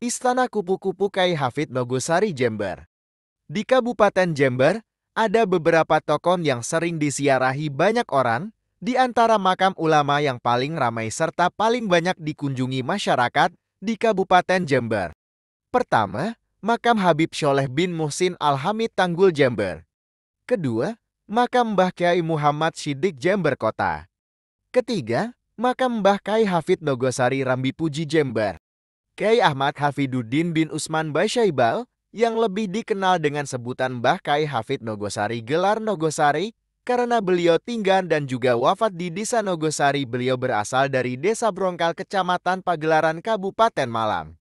Istana Kupu-Kupu Kyai Hafid Nogosari Jember. Di Kabupaten Jember, ada beberapa tokoh yang sering disiarahi banyak orang, di antara makam ulama yang paling ramai serta paling banyak dikunjungi masyarakat di Kabupaten Jember. Pertama, makam Habib Sholeh bin Muhsin Al-Hamid Tanggul Jember. Kedua, makam Mbah Kyai Muhammad Siddiq Jember Kota. Ketiga, makam Mbah Kyai Hafid Nogosari Rambi Puji Jember. Kyai Ahmad Hafiduddin bin Usman Basyaibal, yang lebih dikenal dengan sebutan Mbah Kyai Hafid Nogosari gelar Nogosari, karena beliau tinggal dan juga wafat di Desa Nogosari. Beliau berasal dari Desa Brongkal, Kecamatan Pagelaran, Kabupaten Malang.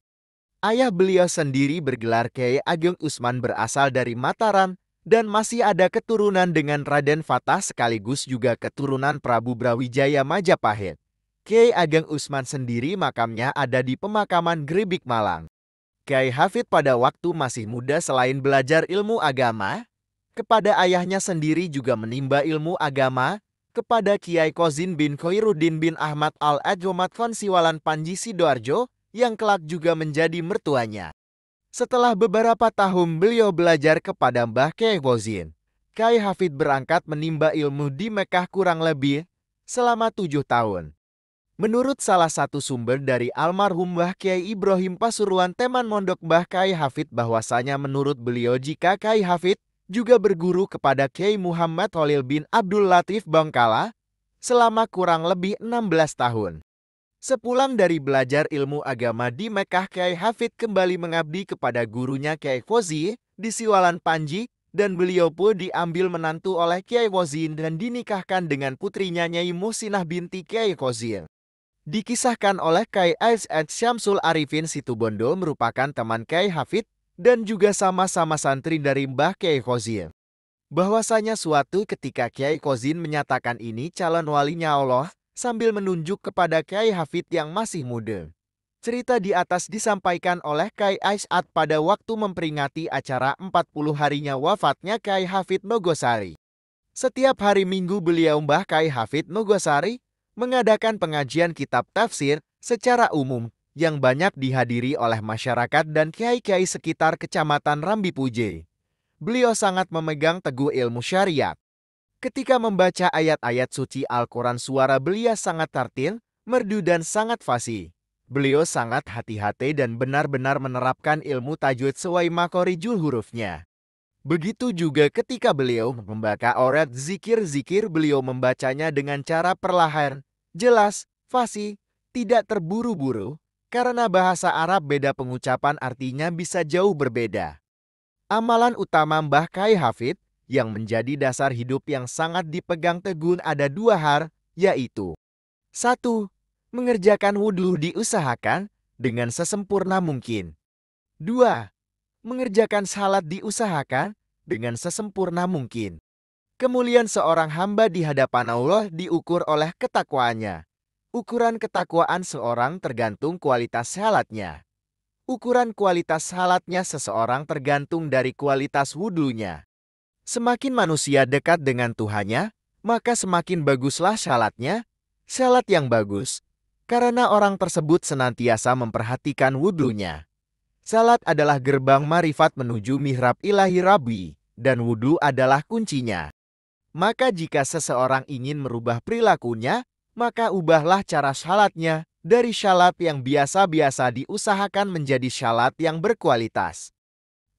Ayah beliau sendiri bergelar Kyai Ageng Usman, berasal dari Mataram, dan masih ada keturunan dengan Raden Fatah sekaligus juga keturunan Prabu Brawijaya Majapahit. Kyai Ageng Usman sendiri makamnya ada di pemakaman Grebik, Malang. Kyai Hafid pada waktu masih muda selain belajar ilmu agama, kepada ayahnya sendiri juga menimba ilmu agama, kepada Kiai Kozin bin Khairuddin bin Ahmad Al-Adjomat von Siwalan Panji Sidoarjo, yang kelak juga menjadi mertuanya. Setelah beberapa tahun beliau belajar kepada Mbah Kyai Kozin, Kyai Hafid berangkat menimba ilmu di Mekah kurang lebih selama 7 tahun. Menurut salah satu sumber dari almarhum Mbah Kyai Ibrahim Pasuruan teman mondok Mbah Kyai Hafid, bahwasanya menurut beliau jika Kyai Hafid juga berguru kepada Kyai Muhammad Khalil bin Abdul Latif Bangkala selama kurang lebih 16 tahun. Sepulang dari belajar ilmu agama di Mekah, Kyai Hafid kembali mengabdi kepada gurunya Kyai Fauzi di Siwalan Panji, dan beliau pun diambil menantu oleh Kyai Kozin dan dinikahkan dengan putrinya Nyai Muhsinah binti Kyai Kozin. Dikisahkan oleh Kyai Aisyad Syamsul Arifin Situbondo merupakan teman Kyai Hafid dan juga sama-sama santri dari Mbah Kyai Kozin, bahwasanya suatu ketika Kyai Kozin menyatakan ini calon walinya Allah sambil menunjuk kepada Kyai Hafid yang masih muda. Cerita di atas disampaikan oleh Kyai Aisyad pada waktu memperingati acara 40 harinya wafatnya Kyai Hafid Nogosari. Setiap hari Minggu beliau Mbah Kyai Hafid Nogosari mengadakan pengajian kitab tafsir secara umum yang banyak dihadiri oleh masyarakat dan kiai-kiai sekitar Kecamatan Rambi Puji. Beliau sangat memegang teguh ilmu syariat. Ketika membaca ayat-ayat suci Al-Quran, suara beliau sangat tartil, merdu dan sangat fasih. Beliau sangat hati-hati dan benar-benar menerapkan ilmu tajwid sesuai makhorijul hurufnya. Begitu juga ketika beliau membaca aurat zikir-zikir, beliau membacanya dengan cara perlahan, jelas, fasih, tidak terburu-buru, karena bahasa Arab beda pengucapan artinya bisa jauh berbeda. Amalan utama Mbah Kyai Hafid yang menjadi dasar hidup yang sangat dipegang teguh ada 2 hal, yaitu 1. Mengerjakan wudhu diusahakan dengan sesempurna mungkin. 2. Mengerjakan salat diusahakan dengan sesempurna mungkin. Kemuliaan seorang hamba di hadapan Allah diukur oleh ketakwaannya. Ukuran ketakwaan seorang tergantung kualitas salatnya. Ukuran kualitas salatnya seseorang tergantung dari kualitas wudhunya. Semakin manusia dekat dengan Tuhannya, maka semakin baguslah salatnya. Salat yang bagus, karena orang tersebut senantiasa memperhatikan wudhunya. Salat adalah gerbang marifat menuju mihrab ilahi Rabbi, dan wudhu adalah kuncinya. Maka jika seseorang ingin merubah perilakunya, maka ubahlah cara salatnya dari salat yang biasa-biasa diusahakan menjadi salat yang berkualitas.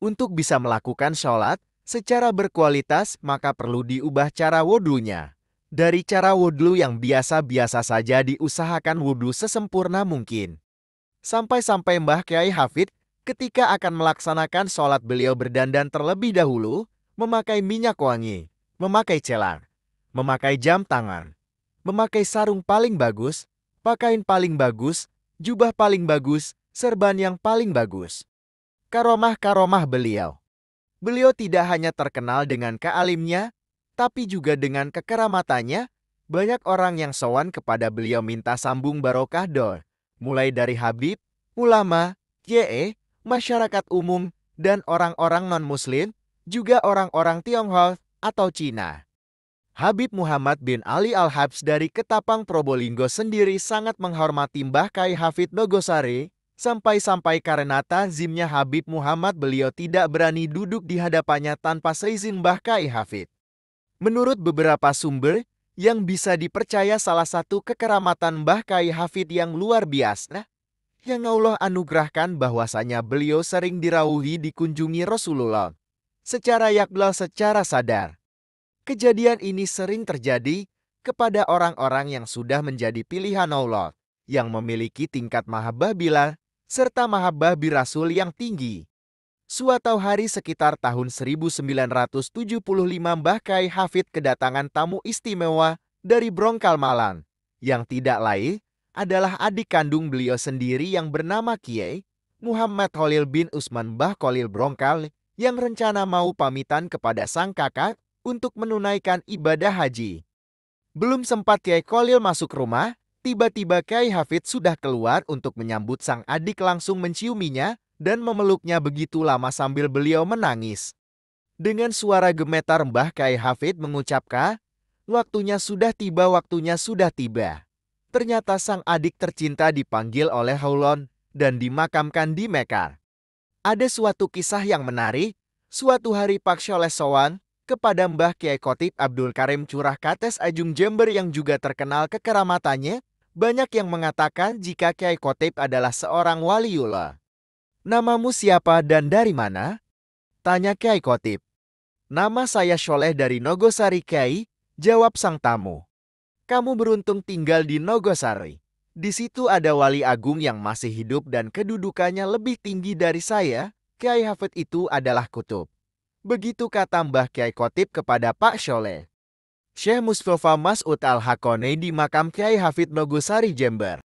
Untuk bisa melakukan salat secara berkualitas, maka perlu diubah cara wudhunya. Dari cara wudhu yang biasa-biasa saja diusahakan wudhu sesempurna mungkin. Sampai-sampai Mbah Kyai Hafid ketika akan melaksanakan sholat beliau berdandan terlebih dahulu, memakai minyak wangi, memakai celang, memakai jam tangan, memakai sarung paling bagus, pakaian paling bagus, jubah paling bagus, serban yang paling bagus. Karomah-karomah beliau. Beliau tidak hanya terkenal dengan kealimnya, tapi juga dengan kekeramatannya. Banyak orang yang sowan kepada beliau minta sambung barokah doa, mulai dari habib, ulama, kiai, masyarakat umum, dan orang-orang non-muslim, juga orang-orang Tionghoa atau Cina. Habib Muhammad bin Ali Al-Habs dari Ketapang Probolinggo sendiri sangat menghormati Mbah Kyai Hafid Nogosari, Sampai-sampai karena tazimnya Habib Muhammad beliau tidak berani duduk di hadapannya tanpa seizin Mbah Kyai Hafid. Menurut beberapa sumber, yang bisa dipercaya salah satu kekeramatan Mbah Kyai Hafid yang luar biasa, yang Allah anugerahkan bahwasanya beliau sering dirawuhi dikunjungi Rasulullah secara yakdal secara sadar. Kejadian ini sering terjadi kepada orang-orang yang sudah menjadi pilihan Allah, yang memiliki tingkat mahabbah billah serta mahabbah bi Rasul yang tinggi. Suatu hari sekitar tahun 1975 Mbah Kyai Hafid kedatangan tamu istimewa dari Brongkal Malang, yang tidak lain adalah adik kandung beliau sendiri yang bernama Kiai Muhammad Khalil bin Usman Mbah Khalil Brongkal, yang rencana mau pamitan kepada sang kakak untuk menunaikan ibadah haji. Belum sempat Kiai Khalil masuk rumah, tiba-tiba Kyai Hafid sudah keluar untuk menyambut sang adik, langsung menciuminya dan memeluknya begitu lama sambil beliau menangis. Dengan suara gemetar Mbah Kyai Hafid mengucapkan, "Waktunya sudah tiba, waktunya sudah tiba." Ternyata sang adik tercinta dipanggil oleh Haulon dan dimakamkan di Mekar. Ada suatu kisah yang menarik. Suatu hari Pak Syoleh sowan kepada Mbah Kyai Khotib Abdul Karim Curah Kates Ajung Jember yang juga terkenal kekeramatannya. Banyak yang mengatakan jika Kyai Khotib adalah seorang waliullah. "Namamu siapa dan dari mana?" tanya Kyai Khotib. "Nama saya Syoleh dari Nogosari Kyai," jawab sang tamu. "Kamu beruntung tinggal di Nogosari. Di situ ada wali agung yang masih hidup dan kedudukannya lebih tinggi dari saya. Kyai Hafid itu adalah kutub." Begitu kata Mbah Kyai Khotib kepada Pak Syoleh. Syekh Mustafa Mas'ud Al-Haqqani di makam Kyai Hafid Nogosari Jember.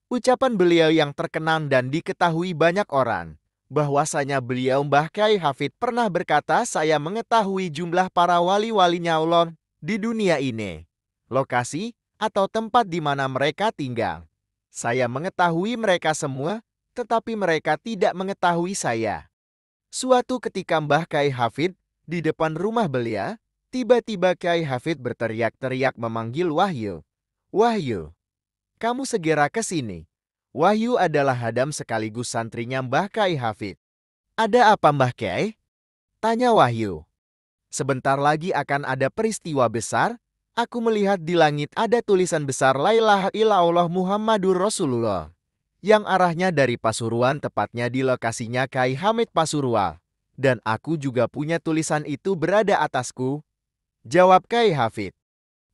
Ucapan beliau yang terkenang dan diketahui banyak orang, bahwasanya beliau Mbah Kyai Hafid pernah berkata, "Saya mengetahui jumlah para wali-walinya Allah di dunia ini, lokasi atau tempat di mana mereka tinggal. Saya mengetahui mereka semua, tetapi mereka tidak mengetahui saya." Suatu ketika Mbah Kyai Hafid di depan rumah beliau, tiba-tiba Kyai Hafid berteriak-teriak memanggil Wahyu. "Wahyu, kamu segera ke sini." Wahyu adalah hadam sekaligus santrinya Mbah Kyai Hafid. "Ada apa Mbah Kyai?" tanya Wahyu. "Sebentar lagi akan ada peristiwa besar. Aku melihat di langit ada tulisan besar La ilaha illallah Muhammadur Rasulullah, yang arahnya dari Pasuruan, tepatnya di lokasinya Kyai Hamid Pasuruan. Dan aku juga punya tulisan itu berada atasku," jawab Kyai Hafid.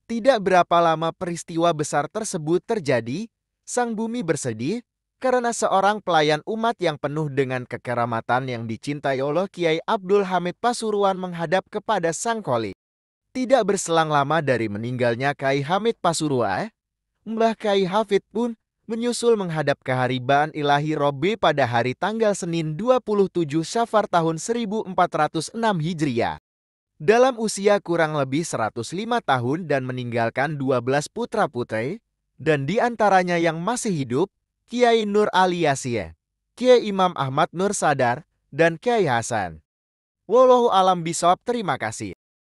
Tidak berapa lama peristiwa besar tersebut terjadi. Sang bumi bersedih karena seorang pelayan umat yang penuh dengan kekeramatan yang dicintai Allah, Kiai Abdul Hamid Pasuruan, menghadap kepada sang Khalid. Tidak berselang lama dari meninggalnya Kyai Hamid Pasuruan, Mbah Kyai Hafid pun menyusul menghadap keharibaan ilahi Robbi pada hari tanggal Senin 27 Syafar tahun 1406 Hijriah. Dalam usia kurang lebih 105 tahun dan meninggalkan 12 putra-putri, dan di antaranya yang masih hidup, Kiai Nur Ali Yasin, Kiai Imam Ahmad Nur Sadar, dan Kiai Hasan. Wallahu alam bishawab. Terima kasih.